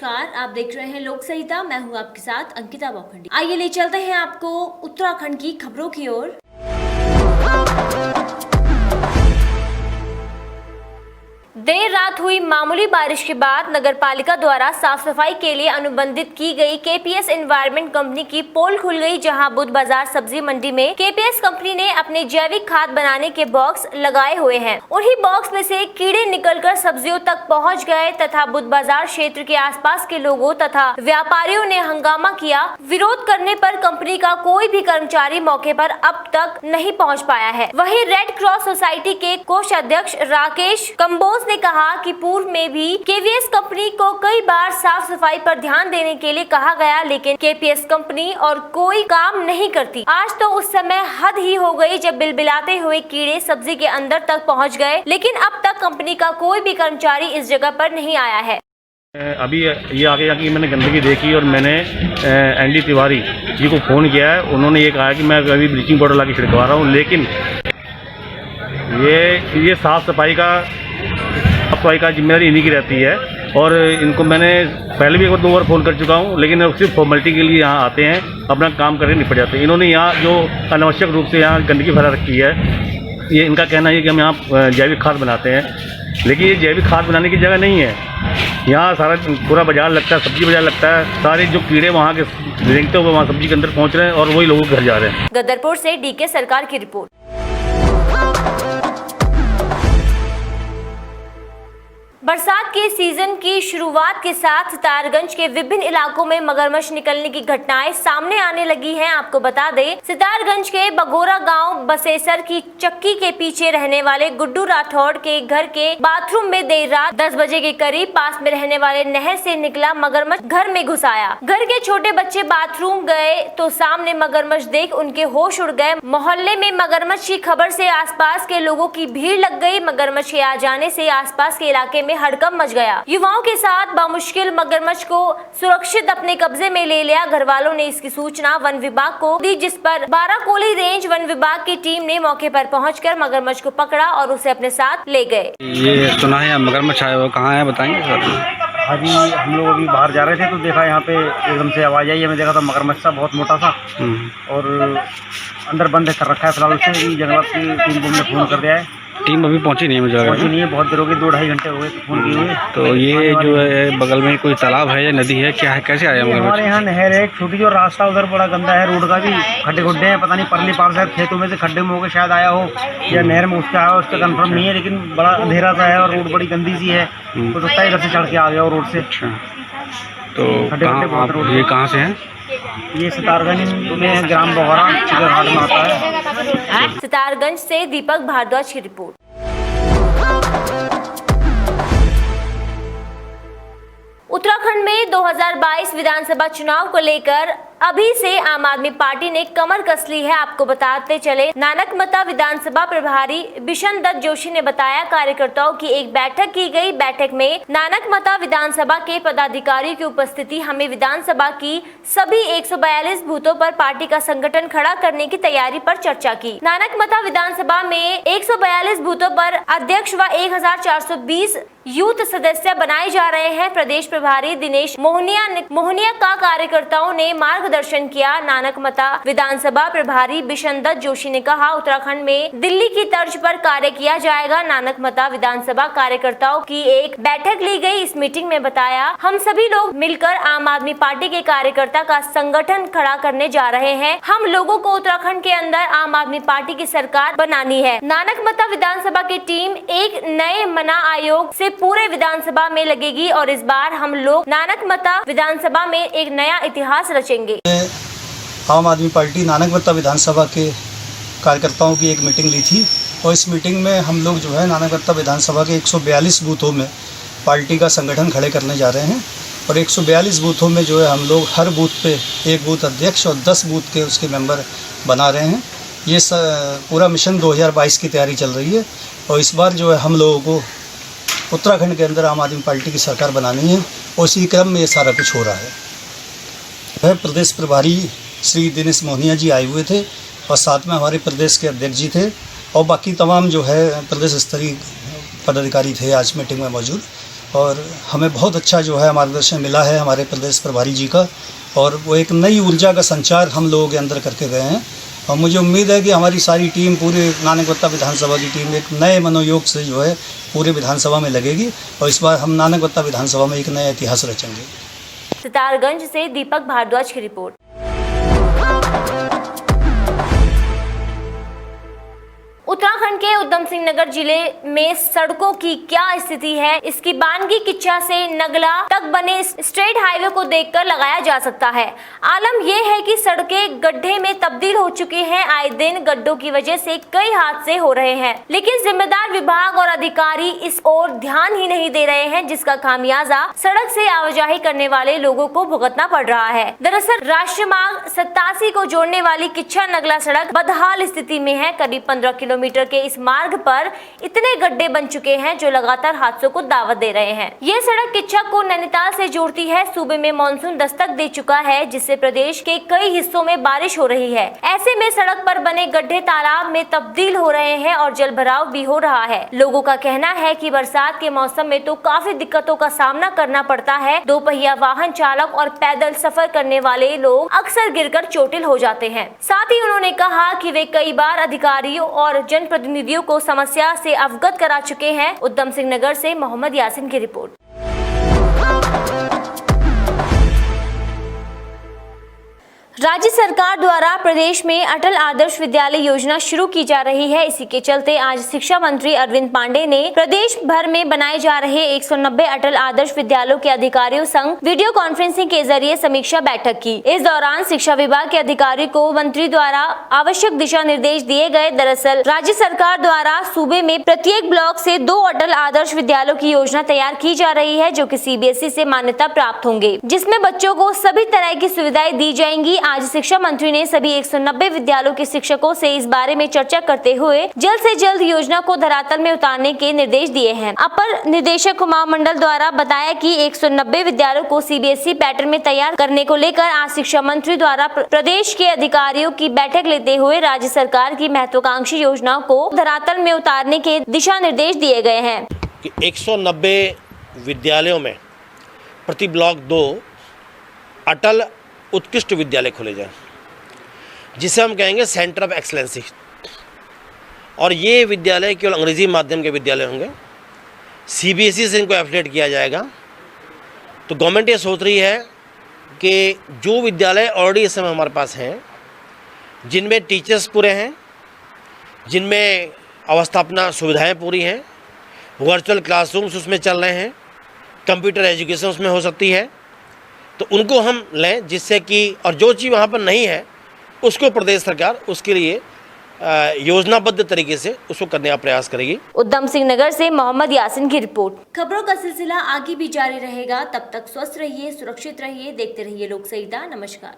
नमस्कार, आप देख रहे हैं लोक सहिता। मैं हूं आपके साथ अंकिता बोखंडी। आइए ले चलते हैं आपको उत्तराखंड की खबरों की ओर। देर रात हुई मामूली बारिश के बाद नगरपालिका द्वारा साफ सफाई के लिए अनुबंधित की गई केपीएस एनवायरमेंट कंपनी की पोल खुल गई, जहां बुध बाजार सब्जी मंडी में केपीएस कंपनी ने अपने जैविक खाद बनाने के बॉक्स लगाए हुए हैं। उन्हीं बॉक्स में से कीड़े निकलकर सब्जियों तक पहुंच गए तथा बुध बाजार क्षेत्र के आसपास के लोगों तथा व्यापारियों ने हंगामा किया। विरोध करने पर कंपनी का कोई भी कर्मचारी मौके पर अब तक नहीं पहुँच पाया है। वहीं रेड क्रॉस सोसाइटी के कोषाध्यक्ष राकेश कंबोज ने कहा कि पूर्व में भी केवीएस कंपनी को कई बार साफ सफाई पर ध्यान देने के लिए कहा गया, लेकिन केपीएस कंपनी और कोई काम नहीं करती। आज तो उस समय हद ही हो गई जब बिलबिलाते हुए कीड़े सब्जी के अंदर तक पहुंच गए, लेकिन अब तक कंपनी का कोई भी कर्मचारी इस जगह पर नहीं आया है। अभी ये आगे जाके मैंने गंदगी देखी और मैंने एनडी तिवारी जी को फ़ोन किया है। उन्होंने ये कहा कि मैं अभी ब्लीचिंग पाउडर ला के छिड़कवा रहा हूँ, लेकिन ये साफ़ सफाई का जिम्मेदारी इन्हीं की रहती है। और इनको मैंने पहले भी एक दो बार फ़ोन कर चुका हूँ, लेकिन सिर्फ फॉर्मेलिटी के लिए यहाँ आते हैं, अपना काम करके निपट जाते हैं। इन्होंने यहाँ जो अनावश्यक रूप से यहाँ गंदगी फैला रखी है, ये इनका कहना है कि हम यहाँ जैविक खाद बनाते हैं, लेकिन ये जैविक खाद बनाने की जगह नहीं है। यहाँ सारा पूरा बाजार लगता है, सब्जी बाजार लगता है। सारे जो कीड़े वहाँ के रेंगते हुए वहाँ सब्जी के अंदर पहुँच रहे हैं और वही लोगों के घर जा रहे हैं। गदरपुर से डीके सरकार की रिपोर्ट। बरसात के सीजन की शुरुआत के साथ सितारगंज के विभिन्न इलाकों में मगरमच्छ निकलने की घटनाएं सामने आने लगी हैं। आपको बता दें, सितारगंज के बगोरा गांव बसेसर की चक्की के पीछे रहने वाले गुड्डू राठौड़ के घर के बाथरूम में देर रात 10 बजे के करीब पास में रहने वाले नहर से निकला मगरमच्छ घर में घुस आया। घर के छोटे बच्चे बाथरूम गए तो सामने मगरमच्छ देख उनके होश उड़ गए। मोहल्ले में मगरमच्छ की खबर से आसपास के लोगों की भीड़ लग गई। मगरमच्छ के आ जाने से आसपास के इलाके में हड़कंप मच गया। युवाओं के साथ बामुश्किल मगरमच्छ को सुरक्षित अपने कब्जे में ले लिया। घर वालों ने इसकी सूचना वन विभाग को दी, जिस पर बाराकोली रेंज वन विभाग की टीम ने मौके पर पहुंचकर मगरमच्छ को पकड़ा और उसे अपने साथ ले गए। ये सुना है मगरमच्छ आया वो कहाँ है, बताएंगे सर? हाँ जी, हम लोग अभी बाहर जा रहे थे तो देखा यहाँ पे एकदम से आवाज़ आई। हमें देखा था मगरमच्छ था, बहुत मोटा था और अंदर बंद कर रखा है फिलहाल। उसे जंगलात की टीम ने फ़ोन कर दिया है। टीम अभी पहुंची नहीं है, मुझे पहुंची नहीं है, बहुत देर हो गई, 2-2.5 घंटे हो गए फ़ोन किए हुए। तो ये जो है बगल में कोई तालाब है या नदी है, क्या है, कैसे आया मगरमच्छ? हमारे यहाँ नहर है छोटी सी और रास्ता उधर बड़ा गंदा है, रोड का भी खड्डे खुड्डे हैं। पता नहीं परली पार से खेतों में से खड्डे में होकर शायद आया हो या नहर में उसका आया हो, उसका कंफर्म नहीं है, लेकिन बड़ा अंधेरा सा है और रोड बड़ी गंदी सी है। तो सकता है इधर से चढ़ के आ गया रोड से। तो ये कहाँ से हैं? ये सितारगंज में ग्राम बगोरा चिकरहाट में आता है। सितारगंज से दीपक भारद्वाज की रिपोर्ट। उत्तराखंड में 2022 विधानसभा चुनाव को लेकर अभी से आम आदमी पार्टी ने कमर कस ली है। आपको बताते चले, नानकमता विधानसभा प्रभारी बिशन दत्त जोशी ने बताया, कार्यकर्ताओं की एक बैठक की गई। बैठक में नानकमता विधानसभा के पदाधिकारियों की उपस्थिति हमें विधानसभा की सभी 142 बूथों पर पार्टी का संगठन खड़ा करने की तैयारी पर चर्चा की। नानकमता विधानसभा में 142 बूथों पर अध्यक्ष व 1420 यूथ सदस्य बनाए जा रहे हैं। प्रदेश प्रभारी दिनेश मोहनिया का कार्यकर्ताओं ने मार्गदर्शन किया। नानकमता विधानसभा प्रभारी बिशन दत्त जोशी ने कहा, उत्तराखंड में दिल्ली की तर्ज पर कार्य किया जाएगा। नानकमता विधानसभा कार्यकर्ताओं की एक बैठक ली गई। इस मीटिंग में बताया, हम सभी लोग मिलकर आम आदमी पार्टी के कार्यकर्ता का संगठन खड़ा करने जा रहे हैं। हम लोगों को उत्तराखंड के अंदर आम आदमी पार्टी की सरकार बनानी है। नानकमता विधानसभा की टीम एक नए मना आयोग से पूरे विधानसभा में लगेगी और इस बार हम लोग नानकमता विधानसभा में एक नया इतिहास रचेंगे। आम आदमी पार्टी नानकमता विधानसभा के कार्यकर्ताओं की एक मीटिंग ली थी और इस मीटिंग में हम लोग जो है नानकमता विधानसभा के 142 बूथों में पार्टी का संगठन खड़े करने जा रहे हैं और 142 बूथों में जो है हम लोग हर बूथ पे एक बूथ अध्यक्ष और 10 बूथ के उसके मेंबर बना रहे हैं। ये पूरा मिशन 2022 की तैयारी चल रही है और इस बार जो है हम लोगों को उत्तराखंड के अंदर आम आदमी पार्टी की सरकार बनानी है और इसी क्रम में ये सारा कुछ हो रहा है। प्रदेश प्रभारी श्री दिनेश मोहनिया जी आए हुए थे और साथ में हमारे प्रदेश के अध्यक्ष जी थे और बाकी तमाम जो है प्रदेश स्तरीय पदाधिकारी थे आज मीटिंग में मौजूद और हमें बहुत अच्छा जो है मार्गदर्शन मिला है हमारे प्रदेश प्रभारी जी का, और वो एक नई ऊर्जा का संचार हम लोगों के अंदर करके गए हैं। और मुझे उम्मीद है कि हमारी सारी टीम, पूरे नानकवत्ता विधानसभा की टीम एक नए मनोयोग से जो है पूरे विधानसभा में लगेगी, और इस बार हम नानकवत्ता विधानसभा में एक नया इतिहास रचेंगे। सितारगंज से दीपक भारद्वाज की रिपोर्ट। उत्तराखंड के उधम सिंह नगर जिले में सड़कों की क्या स्थिति है, इसकी बानगी किच्छा से नगला तक बने स्ट्रेट हाईवे को देखकर लगाया जा सकता है। आलम यह है कि सड़कें गड्ढे में तब्दील हो चुकी हैं। आए दिन गड्ढों की वजह से कई हादसे हो रहे हैं, लेकिन जिम्मेदार विभाग और अधिकारी इस ओर ध्यान ही नहीं दे रहे हैं, जिसका खामियाजा सड़क से आवाजाही करने वाले लोगों को भुगतना पड़ रहा है। दरअसल राष्ट्रीय मार्ग 87 को जोड़ने वाली किच्छा नगला सड़क बदहाल स्थिति में है। करीब 15 किलोमीटर के इस मार्ग पर इतने गड्ढे बन चुके हैं जो लगातार हादसों को दावत दे रहे हैं। ये सड़क किच्छा को नैनीताल से जोड़ती है। सूबे में मानसून दस्तक दे चुका है, जिससे प्रदेश के कई हिस्सों में बारिश हो रही है। ऐसे में सड़क पर बने गड्ढे तालाब में तब्दील हो रहे हैं और जलभराव भी हो रहा है। लोगों का कहना है कि बरसात के मौसम में तो काफी दिक्कतों का सामना करना पड़ता है। दोपहिया वाहन चालक और पैदल सफर करने वाले लोग अक्सर गिरकर चोटिल हो जाते हैं। साथ ही उन्होंने कहा कि वे कई बार अधिकारियों और जनप्रतिनिधियों को समस्या से अवगत करा चुके हैं। उधम सिंह नगर से मोहम्मद यासिन की रिपोर्ट। राज्य सरकार द्वारा प्रदेश में अटल आदर्श विद्यालय योजना शुरू की जा रही है। इसी के चलते आज शिक्षा मंत्री अरविंद पांडे ने प्रदेश भर में बनाए जा रहे 190 अटल आदर्श विद्यालयों के अधिकारियों संग वीडियो कॉन्फ्रेंसिंग के जरिए समीक्षा बैठक की। इस दौरान शिक्षा विभाग के अधिकारी को मंत्री द्वारा आवश्यक दिशा निर्देश दिए गए। दरअसल राज्य सरकार द्वारा सूबे में प्रत्येक ब्लॉक से 2 अटल आदर्श विद्यालयों की योजना तैयार की जा रही है, जो कि CBSE से मान्यता प्राप्त होंगे, जिसमें बच्चों को सभी तरह की सुविधाएं दी जाएंगी। आज शिक्षा मंत्री ने सभी 190 विद्यालयों के शिक्षकों से इस बारे में चर्चा करते हुए जल्द से जल्द योजना को धरातल में उतारने के निर्देश दिए हैं। अपर निदेशक कुमार मंडल द्वारा बताया कि 190 विद्यालयों को CBSE पैटर्न में तैयार करने को लेकर आज शिक्षा मंत्री द्वारा प्रदेश के अधिकारियों की बैठक लेते हुए राज्य सरकार की महत्वाकांक्षी योजनाओं को धरातल में उतारने के दिशा निर्देश दिए गए हैं। 190 विद्यालयों में प्रति ब्लॉक 2 अटल उत्कृष्ट विद्यालय खोले जाए, जिसे हम कहेंगे सेंटर ऑफ एक्सलेंसी। और ये विद्यालय केवल अंग्रेजी माध्यम के विद्यालय होंगे। CBSE से इनको एफिलिएट किया जाएगा। तो गवर्नमेंट ये सोच रही है कि जो विद्यालय ऑलरेडी इस समय हमारे पास हैं, जिनमें टीचर्स पूरे हैं, जिनमें अवस्थापना सुविधाएं पूरी हैं, वर्चुअल क्लासरूम्स उसमें चल रहे हैं, कंप्यूटर एजुकेशन उसमें हो सकती है, तो उनको हम लें, जिससे कि और जो चीज़ वहाँ पर नहीं है उसको प्रदेश सरकार उसके लिए योजनाबद्ध तरीके से उसको करने का प्रयास करेगी। उधम सिंह नगर से मोहम्मद यासिन की रिपोर्ट। खबरों का सिलसिला आगे भी जारी रहेगा। तब तक स्वस्थ रहिए, सुरक्षित रहिए, देखते रहिए लोक संहिता। नमस्कार।